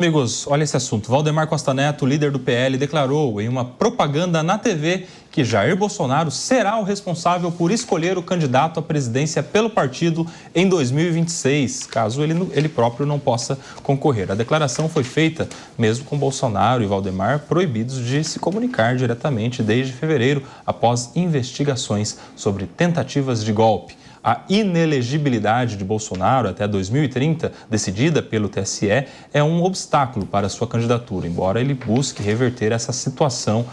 Amigos, olha esse assunto. Valdemar Costa Neto, líder do PL, declarou em uma propaganda na TV que Jair Bolsonaro será o responsável por escolher o candidato à presidência pelo partido em 2026, caso ele próprio não possa concorrer. A declaração foi feita mesmo com Bolsonaro e Valdemar proibidos de se comunicar diretamente desde fevereiro, após investigações sobre tentativas de golpe. A inelegibilidade de Bolsonaro até 2030, decidida pelo TSE, é um obstáculo para sua candidatura, embora ele busque reverter essa situação.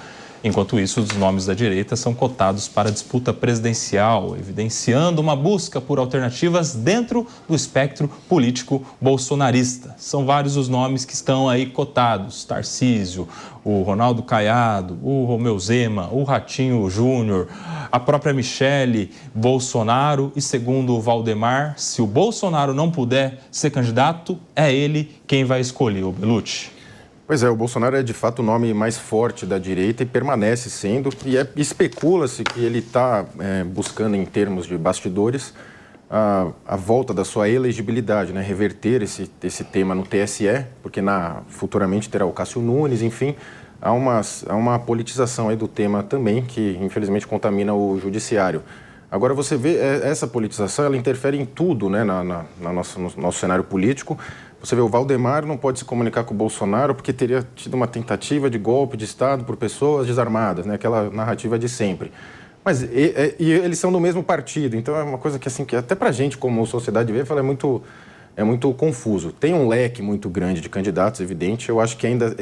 Enquanto isso, os nomes da direita são cotados para a disputa presidencial, evidenciando uma busca por alternativas dentro do espectro político bolsonarista. São vários os nomes que estão aí cotados: Tarcísio, o Ronaldo Caiado, o Romeu Zema, o Ratinho Júnior, a própria Michele Bolsonaro. E segundo o Valdemar, se o Bolsonaro não puder ser candidato, é ele quem vai escolher, o Belucci. Pois é, o Bolsonaro é de fato o nome mais forte da direita e permanece sendo, e especula-se que ele está buscando, em termos de bastidores, a volta da sua elegibilidade, né? Reverter esse tema no TSE, porque futuramente terá o Cássio Nunes, enfim, há uma politização aí do tema também, que infelizmente contamina o judiciário. Agora você vê, essa politização, ela interfere em tudo, né, no nosso cenário político. Você vê, o Valdemar não pode se comunicar com o Bolsonaro porque teria tido uma tentativa de golpe de Estado por pessoas desarmadas, né? Aquela narrativa de sempre. Mas e eles são do mesmo partido, então é uma coisa que, assim, que até pra gente, como sociedade vê, é muito confuso. Tem um leque muito grande de candidatos, evidente. Eu acho que ainda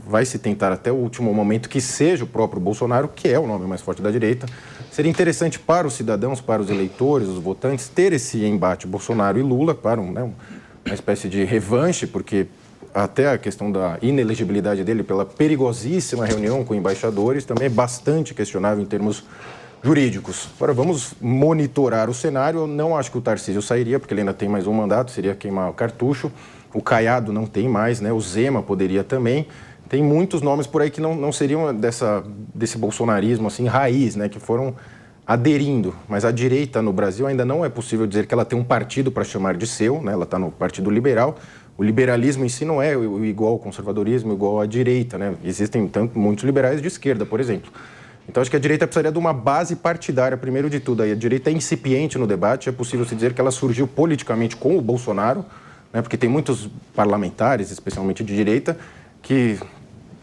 vai se tentar até o último momento que seja o próprio Bolsonaro, que é o nome mais forte da direita. Seria interessante para os cidadãos, para os eleitores, os votantes, ter esse embate Bolsonaro e Lula para uma espécie de revanche, porque até a questão da inelegibilidade dele pela perigosíssima reunião com embaixadores também é bastante questionável em termos jurídicos. Agora, vamos monitorar o cenário. Eu não acho que o Tarcísio sairia, porque ele ainda tem mais um mandato, seria queimar o cartucho. O Caiado não tem mais, né? O Zema poderia também. Tem muitos nomes por aí que não seriam desse bolsonarismo assim, raiz, né? Que foram aderindo, mas a direita no Brasil ainda não é possível dizer que ela tem um partido para chamar de seu, né? Ela está no Partido Liberal. O liberalismo em si não é igual ao conservadorismo, igual à direita, né? Existem muitos liberais de esquerda, por exemplo. Então, acho que a direita precisaria de uma base partidária, primeiro de tudo. Aí, a direita é incipiente no debate, é possível se dizer que ela surgiu politicamente com o Bolsonaro, né? Porque tem muitos parlamentares, especialmente de direita, que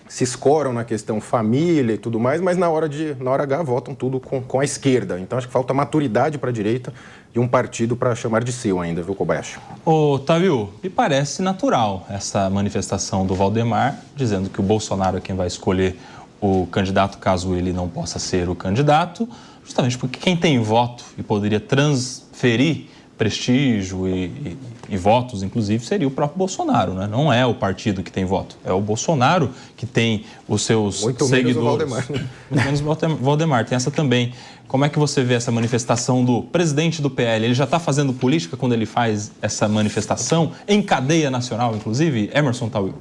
se escoram na questão família e tudo mais, mas na hora H votam tudo com a esquerda. Então, acho que falta maturidade para a direita e um partido para chamar de seu ainda, viu, Kobayashi? Ô, Otávio, me parece natural essa manifestação do Valdemar, dizendo que o Bolsonaro é quem vai escolher o candidato, caso ele não possa ser o candidato, justamente porque quem tem voto e poderia transferir prestígio e votos, inclusive, seria o próprio Bolsonaro, né? Não é o partido que tem voto, é o Bolsonaro que tem os seus muito seguidores. Menos o Valdemar. Muito menos o Valdemar, tem essa também. Como é que você vê essa manifestação do presidente do PL? Ele já está fazendo política quando ele faz essa manifestação, em cadeia nacional, inclusive? Emerson Tawil.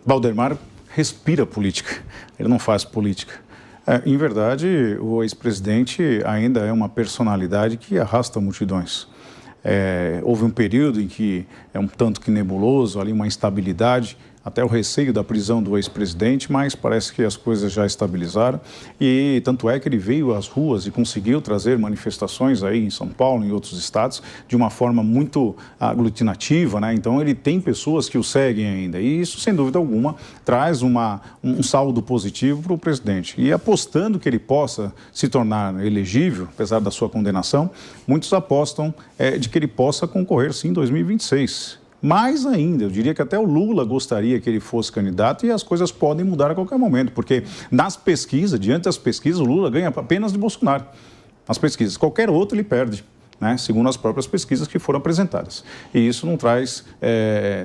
Valdemar respira política, ele não faz política. Em verdade, o ex-presidente ainda é uma personalidade que arrasta multidões. Houve um período em que é um tanto que nebuloso, ali uma instabilidade, até o receio da prisão do ex-presidente, mas parece que as coisas já estabilizaram e tanto é que ele veio às ruas e conseguiu trazer manifestações aí em São Paulo, em outros estados, de uma forma muito aglutinativa, né? Então ele tem pessoas que o seguem ainda e isso, sem dúvida alguma, traz um saldo positivo para o presidente. E apostando que ele possa se tornar elegível, apesar da sua condenação, muitos apostam de que ele possa concorrer sim em 2026. Mais ainda, eu diria que até o Lula gostaria que ele fosse candidato e as coisas podem mudar a qualquer momento, porque nas pesquisas, diante das pesquisas, o Lula ganha apenas de Bolsonaro. Nas pesquisas, qualquer outro ele perde, né? Segundo as próprias pesquisas que foram apresentadas. E isso não traz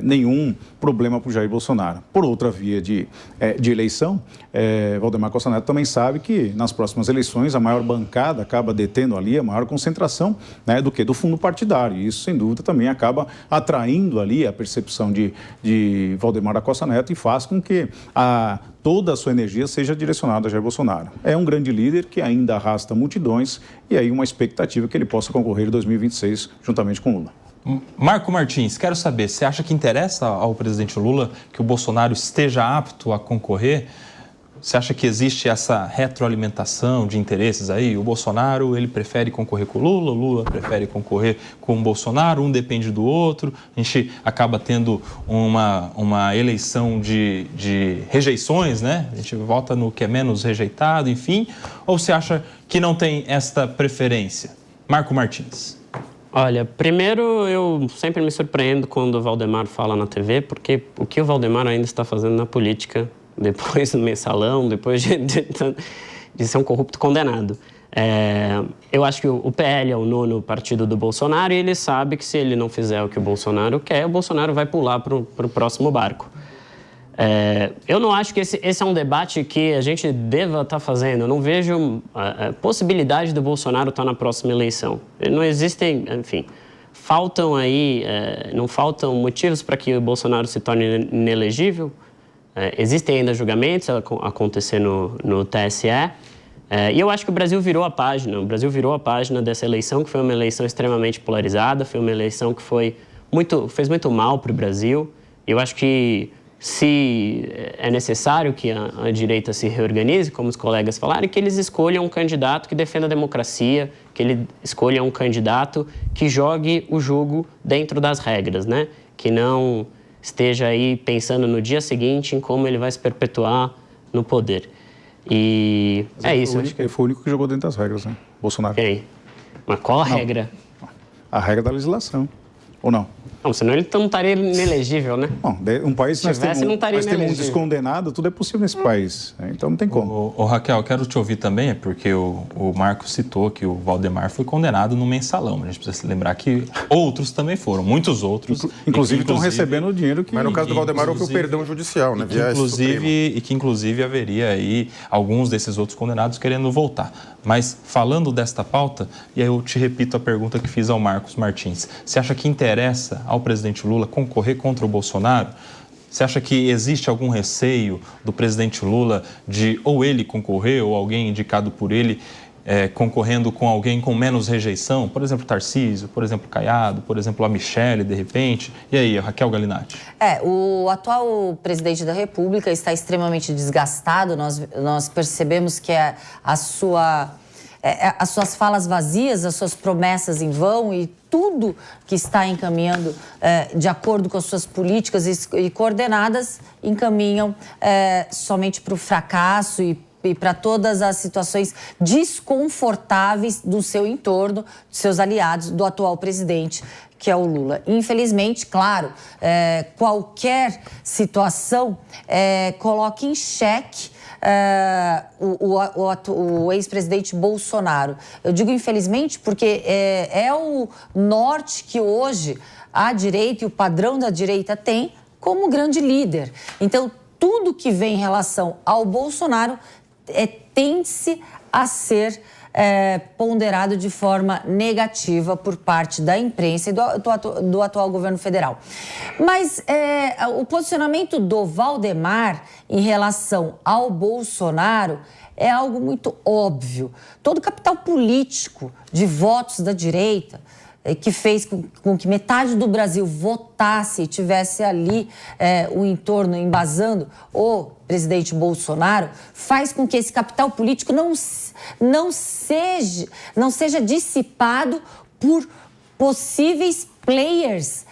nenhum problema para o Jair Bolsonaro. Por outra via de eleição, Valdemar Costa Neto também sabe que nas próximas eleições a maior bancada acaba detendo ali a maior concentração, né, do fundo partidário. E isso, sem dúvida, também acaba atraindo ali a percepção de Valdemar da Costa Neto e faz com que toda a sua energia seja direcionada a Jair Bolsonaro. É um grande líder que ainda arrasta multidões e aí uma expectativa que ele possa concorrer em 2026 juntamente com Lula. Marco Martins, quero saber, você acha que interessa ao presidente Lula que o Bolsonaro esteja apto a concorrer? Você acha que existe essa retroalimentação de interesses aí? O Bolsonaro, ele prefere concorrer com o Lula prefere concorrer com o Bolsonaro, um depende do outro. A gente acaba tendo uma eleição de rejeições, né? A gente vota no que é menos rejeitado, enfim. Ou você acha que não tem esta preferência? Marco Martins. Olha, primeiro eu sempre me surpreendo quando o Valdemar fala na TV, porque o que o Valdemar ainda está fazendo na política, depois do mensalão, depois de ser um corrupto condenado. Eu acho que o PL é o 9º partido do Bolsonaro e ele sabe que se ele não fizer o que o Bolsonaro quer, o Bolsonaro vai pular para o próximo barco. Eu não acho que esse é um debate que a gente deva estar fazendo. Eu não vejo a possibilidade do Bolsonaro estar na próxima eleição. Não existem, enfim, não faltam motivos para que o Bolsonaro se torne inelegível. Existem ainda julgamentos a acontecer no TSE. E eu acho que o Brasil virou a página. O Brasil virou a página dessa eleição, que foi uma eleição extremamente polarizada, foi uma eleição que fez muito mal para o Brasil. Eu acho que se é necessário que a direita se reorganize, como os colegas falaram, que eles escolham um candidato que defenda a democracia, que ele escolha um candidato que jogue o jogo dentro das regras, né? Que não esteja aí pensando no dia seguinte em como ele vai se perpetuar no poder. E isso. Ele foi o único que jogou dentro das regras, né? Bolsonaro. Quem? Mas qual a regra? A regra da legislação. Ou não? Não, senão ele não estaria inelegível, né? Bom, um país que nós temos um descondenado, tudo é possível nesse país. Então não tem como. Raquel, eu quero te ouvir também, porque o Marco citou que o Valdemar foi condenado no mensalão. A gente precisa se lembrar que outros também foram, muitos outros. Inclusive estão recebendo o dinheiro que... Mas no caso do Valdemar houve o perdão judicial, né? Que inclusive haveria aí alguns desses outros condenados querendo voltar. Mas falando desta pauta, e aí eu te repito a pergunta que fiz ao Marcos Martins. Você acha que interessa ao presidente Lula concorrer contra o Bolsonaro? Você acha que existe algum receio do presidente Lula de ou ele concorrer ou alguém indicado por ele concorrendo com alguém com menos rejeição? Por exemplo, Tarcísio, por exemplo, Caiado, por exemplo, a Michelle, de repente. E aí, a Raquel Galinatti? O atual presidente da República está extremamente desgastado. Nós percebemos que as suas falas vazias, as suas promessas em vão e tudo que está encaminhando de acordo com as suas políticas e coordenadas encaminham somente para o fracasso e para todas as situações desconfortáveis do seu entorno, de seus aliados, do atual presidente, que é o Lula. Infelizmente, claro, qualquer situação coloca em xeque o ex-presidente Bolsonaro. Eu digo infelizmente porque é o norte que hoje a direita e o padrão da direita tem como grande líder. Então, tudo que vem em relação ao Bolsonaro tende-se a ser ponderado de forma negativa por parte da imprensa e do atual governo federal. Mas o posicionamento do Valdemar em relação ao Bolsonaro é algo muito óbvio. Todo o capital político de votos da direita que fez com que metade do Brasil votasse e tivesse ali o entorno embasando o presidente Bolsonaro, faz com que esse capital político não seja dissipado por possíveis players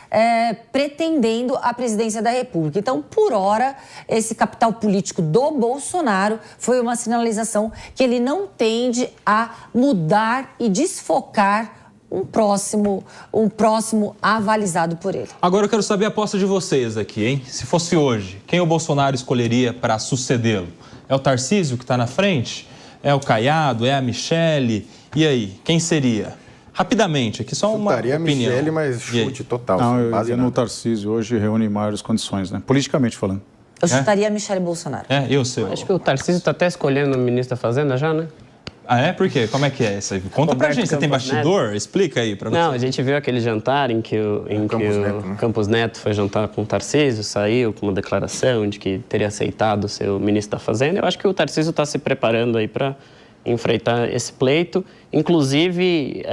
pretendendo a presidência da República. Então, por hora, esse capital político do Bolsonaro foi uma sinalização que ele não tende a mudar e desfocar um próximo avalizado por ele. Agora eu quero saber a aposta de vocês aqui, hein? Se fosse hoje, quem o Bolsonaro escolheria para sucedê-lo? É o Tarcísio que está na frente? É o Caiado? É a Michelle? E aí, quem seria? Rapidamente, aqui só uma opinião. A Michelle, mas chute total. Não, eu no Tarcísio hoje reúne maiores condições, né? Politicamente falando. Eu chutaria a Michelle Bolsonaro. Acho que o Tarcísio está até escolhendo o ministro da Fazenda já, né? Ah, é? Por quê? Como é que é isso aí? Conta pra gente. Você tem bastidor? Neto. Explica aí pra você. Não, a gente viu aquele jantar em que o Campos Neto foi jantar com o Tarcísio, saiu com uma declaração de que teria aceitado ser o ministro da Fazenda. Eu acho que o Tarcísio está se preparando aí para enfrentar esse pleito, inclusive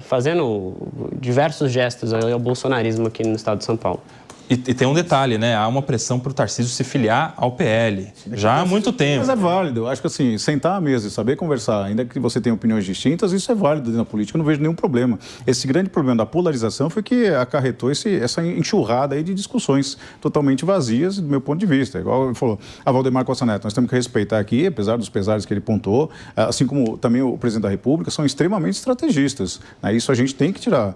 fazendo diversos gestos ao bolsonarismo aqui no estado de São Paulo. E tem um detalhe, né? Há uma pressão para o Tarcísio se filiar ao PL, já há muito tempo. Mas é válido. Eu acho que assim, sentar à mesa e saber conversar, ainda que você tenha opiniões distintas, isso é válido dentro da política, eu não vejo nenhum problema. Esse grande problema da polarização foi que acarretou essa enxurrada aí de discussões totalmente vazias, do meu ponto de vista. Igual ele falou, a Valdemar Costa Neto, nós temos que respeitar aqui, apesar dos pesares que ele pontuou, assim como também o presidente da República, são extremamente estrategistas. Isso a gente tem que tirar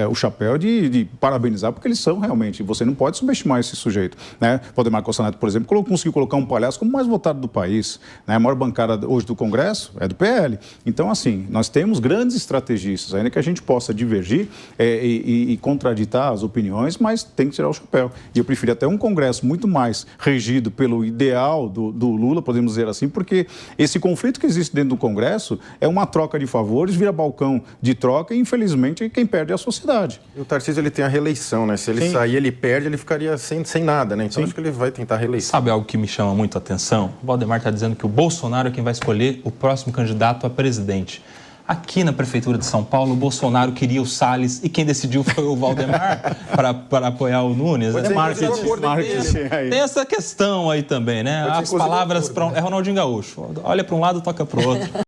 o chapéu de parabenizar, porque eles são realmente, você não pode subestimar esse sujeito, né? Valdemar Costa Neto, por exemplo, conseguiu colocar um palhaço como o mais votado do país, né? A maior bancada hoje do Congresso é do PL. Então, assim, nós temos grandes estrategistas, ainda que a gente possa divergir e contraditar as opiniões, mas tem que tirar o chapéu. E eu prefiro até um Congresso muito mais regido pelo ideal do Lula, podemos dizer assim, porque esse conflito que existe dentro do Congresso é uma troca de favores, vira balcão de troca e, infelizmente, quem perde é a sociedade. E o Tarcísio, ele tem a reeleição, né? Se ele sair, ele perde, ele ficaria sem nada, né? Então, acho que ele vai tentar a reeleição. Sabe algo que me chama muito a atenção? O Valdemar está dizendo que o Bolsonaro é quem vai escolher o próximo candidato a presidente. Aqui na Prefeitura de São Paulo, o Bolsonaro queria o Salles e quem decidiu foi o Valdemar para apoiar o Nunes. Tem essa questão aí também, né? As palavras... É Ronaldinho Gaúcho. Olha para um lado, toca para o outro.